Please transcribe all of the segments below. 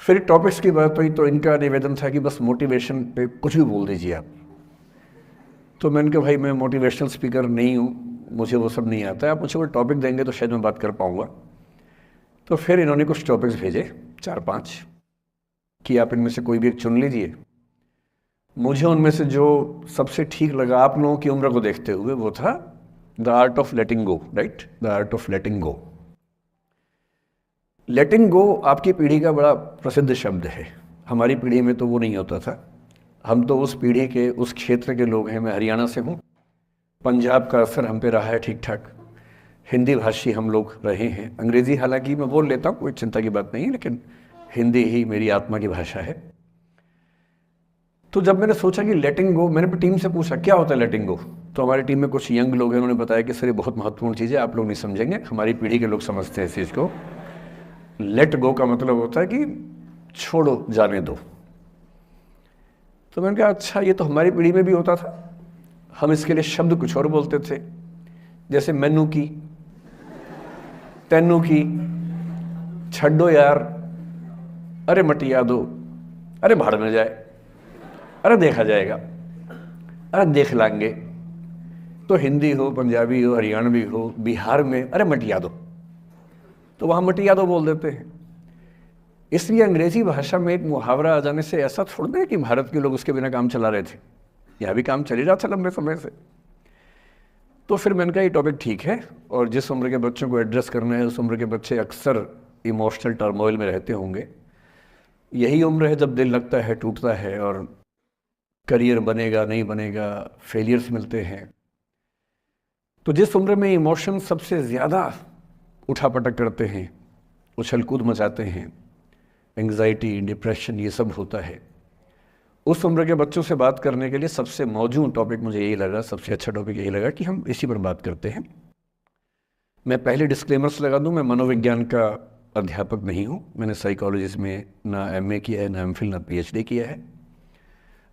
फिर टॉपिक्स की बात हुई तो इनका निवेदन था कि बस मोटिवेशन पे कुछ भी बोल दीजिए आप। तो मैंने कहा भाई मैं मोटिवेशनल स्पीकर नहीं हूँ, मुझे वो सब नहीं आता है, आप मुझे कोई टॉपिक देंगे तो शायद मैं बात कर पाऊँगा। तो फिर इन्होंने कुछ टॉपिक्स भेजे 4-5 कि आप इनमें से कोई भी एक चुन लीजिए। मुझे उनमें से जो सबसे ठीक लगा आप लोगों की उम्र को देखते हुए वो था the art of letting go, right, the art of letting go. Letting go आपकी पीढ़ी का बड़ा प्रसिद्ध शब्द है, हमारी पीढ़ी में तो वो नहीं होता था। हम तो उस पीढ़ी के उस क्षेत्र के लोग हैं, मैं हरियाणा से हूँ, पंजाब का असर हम पे रहा है ठीक ठाक, हिंदी भाषी हम लोग रहे हैं। अंग्रेज़ी हालांकि मैं बोल लेता हूँ, कोई चिंता की बात नहीं है, लेकिन हिंदी ही मेरी आत्मा की भाषा है। तो जब मैंने सोचा कि लेटिंग गो, मैंने अपनी टीम से पूछा क्या होता है लेटिंग गो। तो हमारी टीम में कुछ यंग लोग हैं, उन्होंने बताया कि सर ये बहुत महत्वपूर्ण चीज़ है, आप लोग नहीं समझेंगे, हमारी पीढ़ी के लोग समझते हैं इस चीज़ को। लेट गो का मतलब होता है कि छोड़ो, जाने दो। तो मैंने कहा अच्छा, ये तो हमारी पीढ़ी में भी होता था, हम इसके लिए शब्द कुछ और बोलते थे, जैसे मैनू की, तेनू की, छड्डो यार, अरे मटिया दो, अरे भाड़ में जाए, अरे देखा जाएगा, अरे देख लाएंगे। तो हिंदी हो, पंजाबी हो, हरियाणवी हो, बिहार में अरे मटिया दो, तो वहाँ मटिया दो बोल देते हैं। इसलिए अंग्रेजी भाषा में एक मुहावरा आ जाने से ऐसा थोड़ा है कि भारत के लोग उसके बिना काम चला रहे थे, यहाँ भी काम चल ही रहा था लंबे समय से। तो फिर मैंने कहा ये टॉपिक ठीक है, और जिस उम्र के बच्चों को एड्रेस करना है उस उम्र के बच्चे अक्सर इमोशनल टर्मोइल में रहते होंगे। यही उम्र है जब दिल लगता है, टूटता है, और करियर बनेगा नहीं बनेगा, फेलियर्स मिलते हैं। तो जिस उम्र में इमोशन सबसे ज़्यादा उठापटक करते हैं, उछल कूद मचाते हैं, एंग्जाइटी, डिप्रेशन, ये सब होता है, उस उम्र के बच्चों से बात करने के लिए सबसे मौजूद टॉपिक मुझे यही लगा, सबसे अच्छा टॉपिक यही लगा कि हम इसी पर बात करते हैं। मैं पहले डिस्क्लेमर्स लगा दूं, मैं मनोविज्ञान का अध्यापक नहीं हूं, मैंने साइकोलॉजी में ना एमए किया है, ना एमफिल, ना पीएचडी किया है,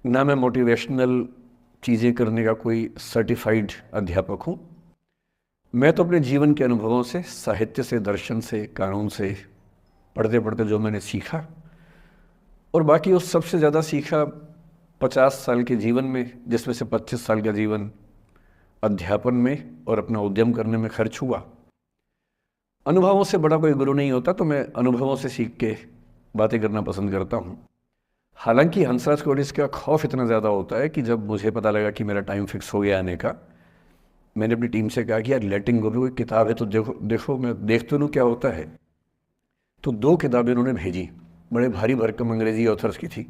ना मैं मोटिवेशनल चीज़ें करने का कोई सर्टिफाइड अध्यापक हूँ। मैं तो अपने जीवन के अनुभवों से, साहित्य से, दर्शन से, कानून से, पढ़ते पढ़ते जो मैंने सीखा, और बाकी उस सबसे ज़्यादा सीखा 50 साल के जीवन में, जिसमें से 25 साल का जीवन अध्यापन में और अपना उद्यम करने में खर्च हुआ। अनुभवों से बड़ा कोई गुरु नहीं होता, तो मैं अनुभवों से सीख के बातें करना पसंद करता हूँ। हालांकि हंसराज कोडिस का खौफ इतना ज़्यादा होता है कि जब मुझे पता लगा कि मेरा टाइम फिक्स हो गया आने का, मैंने अपनी टीम से कहा कि यार लेटिंग गो भी कोई किताब है तो देखो मैं देख तो लूँ क्या होता है। तो 2 किताबें उन्होंने भेजी, बड़े भारी भरकम अंग्रेजी ऑथर्स की थी।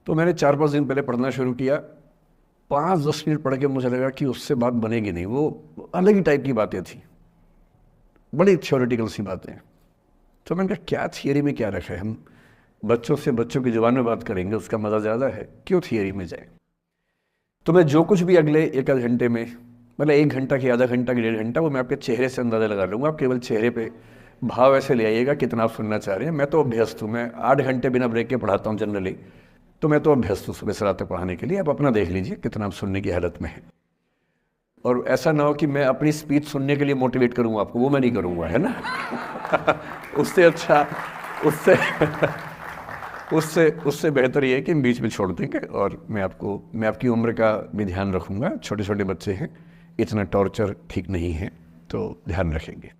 तो मैंने 4-5 दिन पहले पढ़ना शुरू किया, 5-10 मिनट पढ़ के मुझे लगा कि उससे बात बनेगी नहीं, वो अलग ही टाइप की बातें थी, बड़ी थ्योरेटिकल सी बातें। तो मैंने कहा क्या थियरी में क्या रखा है, हम बच्चों से बच्चों की जुबान में बात करेंगे, उसका मज़ा ज़्यादा है, क्यों थियरी में जाए। तो मैं जो कुछ भी अगले 1-आध घंटे में, मतलब 1 घंटा की, आधा घंटा की, 1.5 घंटा, वो मैं आपके चेहरे से अंदाज़ा लगा लूँगा। आप केवल चेहरे पे भाव ऐसे ले आइएगा कितना आप सुनना चाह रहे हैं। मैं तो अभ्यस्त हूँ, मैं 8 घंटे बिना ब्रेक के पढ़ाता हूँ जनरली, तो मैं तो अभ्यस्त हूँ सुबह से रात तक पढ़ाने के लिए। आप अपना देख लीजिए कितना आप सुनने की हालत में है, और ऐसा ना हो कि मैं अपनी स्पीच सुनने के लिए मोटिवेट करूँगा आपको, वो मैं नहीं करूँगा, है ना। उससे अच्छा, उससे बेहतर ये है कि हम बीच में छोड़ देंगे, और मैं आपकी उम्र का भी ध्यान रखूँगा। छोटे छोटे बच्चे हैं, इतना टॉर्चर ठीक नहीं है, तो ध्यान रखेंगे।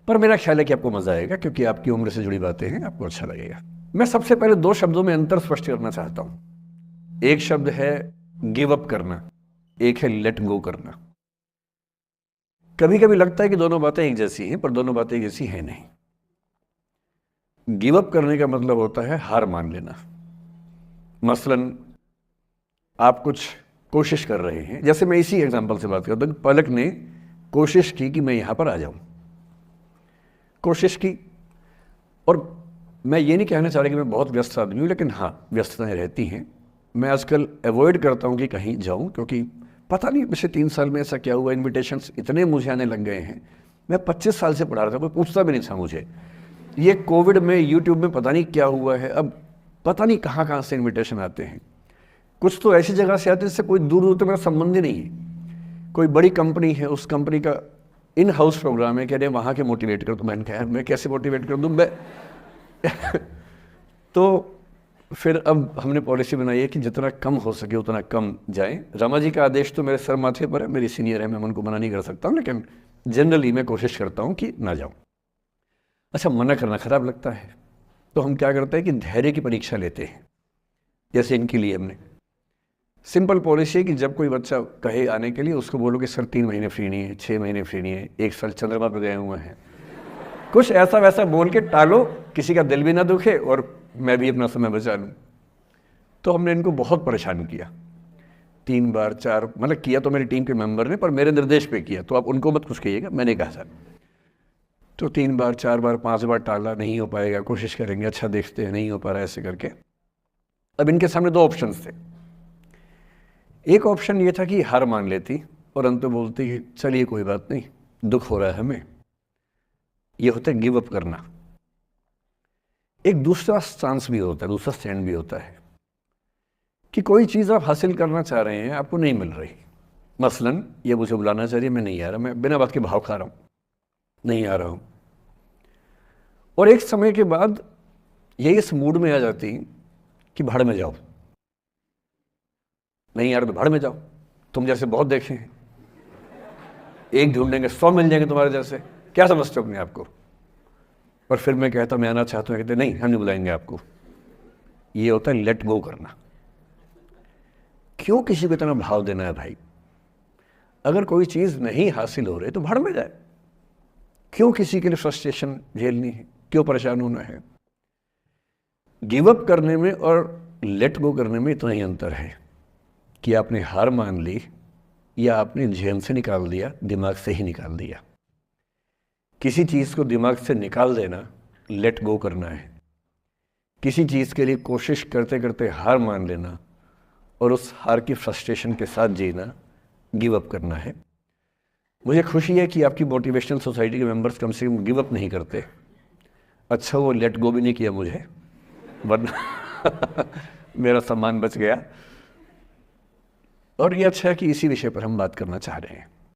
पर मेरा ख्याल है कि आपको मज़ा आएगा, क्योंकि आपकी उम्र से जुड़ी बातें हैं, आपको अच्छा लगेगा। मैं सबसे पहले 2 शब्दों में अंतर स्पष्ट करना चाहता हूँ। एक शब्द है गिव अप करना, एक है लेट गो करना। कभी कभी लगता है कि दोनों बातें एक जैसी हैं, पर दोनों बातें एक जैसी हैं नहीं। गिव अप करने का मतलब होता है हार मान लेना। मसलन आप कुछ कोशिश कर रहे हैं, जैसे मैं इसी एग्जांपल से बात करता हूँ, पलक ने कोशिश की कि मैं यहाँ पर आ जाऊँ, कोशिश की, और मैं ये नहीं कहना चाह रहा कि मैं बहुत व्यस्त आदमी हूँ, लेकिन हाँ व्यस्तताएं रहती हैं। मैं आजकल अवॉइड करता हूँ कि कहीं जाऊँ, क्योंकि पता नहीं पिछले 3 साल में ऐसा क्या हुआ, इन्विटेशंस इतने मुझे आने लग गए हैं। मैं 25 साल से पढ़ा रहा था, कोई पूछता भी नहीं था मुझे। ये कोविड में यूट्यूब में पता नहीं क्या हुआ है, अब पता नहीं कहाँ कहाँ से इन्विटेशन आते हैं। कुछ तो ऐसी जगह से आते हैं जिससे कोई दूर दूर तक मेरा संबंध ही नहीं है। कोई बड़ी कंपनी है, उस कंपनी का इन हाउस प्रोग्राम है, कह रहे वहाँ के मोटिवेट कर। तो मैंने कहा मैं कैसे मोटिवेट कर दूँ, तो फिर अब हमने पॉलिसी बनाई है कि जितना कम हो सके उतना कम जाएं। रमा जी का आदेश तो मेरे सर माथे पर है, मेरी सीनियर है, मैं उनको मना नहीं कर सकता हूँ, लेकिन जनरली मैं कोशिश करता हूँ कि ना जाऊँ। अच्छा, मना करना खराब लगता है, तो हम क्या करते हैं कि धैर्य की परीक्षा लेते हैं। जैसे इनके लिए हमने सिंपल पॉलिसी है कि जब कोई बच्चा कहे आने के लिए, उसको बोलो कि सर 3 महीने फ्री नहीं है, 6 महीने फ्री नहीं है, 1 साल चंद्रमा पर गए हुए हैं, कुछ ऐसा वैसा बोल के टालो, किसी का दिल भी ना दुखे और मैं भी अपना समय बचा लूँ। तो हमने इनको बहुत परेशान किया, 3 बार 4, मतलब किया तो मेरी टीम के मेंबर ने, पर मेरे निर्देश पे किया, तो आप उनको मत कुछ कहिएगा, मैंने कहा सर। तो 3 बार 4 बार 5 बार टाला, नहीं हो पाएगा, कोशिश करेंगे, अच्छा देखते हैं, नहीं हो पा रहा है, ऐसे करके। अब इनके सामने 2 ऑप्शन थे। एक ऑप्शन ये था कि हार मान लेती और अंत में बोलती कि चलिए कोई बात नहीं, दुख हो रहा है हमें, ये होता है गिव अप करना। एक दूसरा चांस भी होता है, दूसरा स्टैंड भी होता है कि कोई चीज़ आप हासिल करना चाह रहे हैं, आपको नहीं मिल रही। मसलन ये मुझे बुलाना चाहिए, मैं नहीं आ रहा, मैं बिना बात के भाव खा रहा हूँ, नहीं आ रहा हूँ। और एक समय के बाद ये इस मूड में आ जाती कि भाड़ में जाओ, नहीं यार तो भाड़ में जाओ, तुम जैसे बहुत देखे हैं, एक ढूंढेंगे 100 मिल जाएंगे तुम्हारे जैसे, क्या समझते हो अपने आप को। और फिर मैं कहता मैं आना चाहता हूँ, कहते नहीं हम नहीं बुलाएंगे आपको। ये होता है लेट गो करना। क्यों किसी को इतना भाव देना है भाई? अगर कोई चीज़ नहीं हासिल हो रही तो भाड़ में जाए, क्यों किसी के लिए फ्रस्ट्रेशन झेलनी है, क्यों परेशान होना है। गिव अप करने में और लेट गो करने में इतना ही अंतर है कि आपने हार मान ली या आपने जहन से निकाल दिया, दिमाग से ही निकाल दिया। किसी चीज़ को दिमाग से निकाल देना लेट गो करना है, किसी चीज़ के लिए कोशिश करते करते हार मान लेना और उस हार की फ्रस्ट्रेशन के साथ जीना गिव अप करना है। मुझे खुशी है कि आपकी मोटिवेशनल सोसाइटी के मेंबर्स कम से कम गिव अप नहीं करते। अच्छा, वो लेट गो भी नहीं किया मुझे, वरना मेरा सम्मान बच गया। और ये अच्छा है कि इसी विषय पर हम बात करना चाह रहे हैं।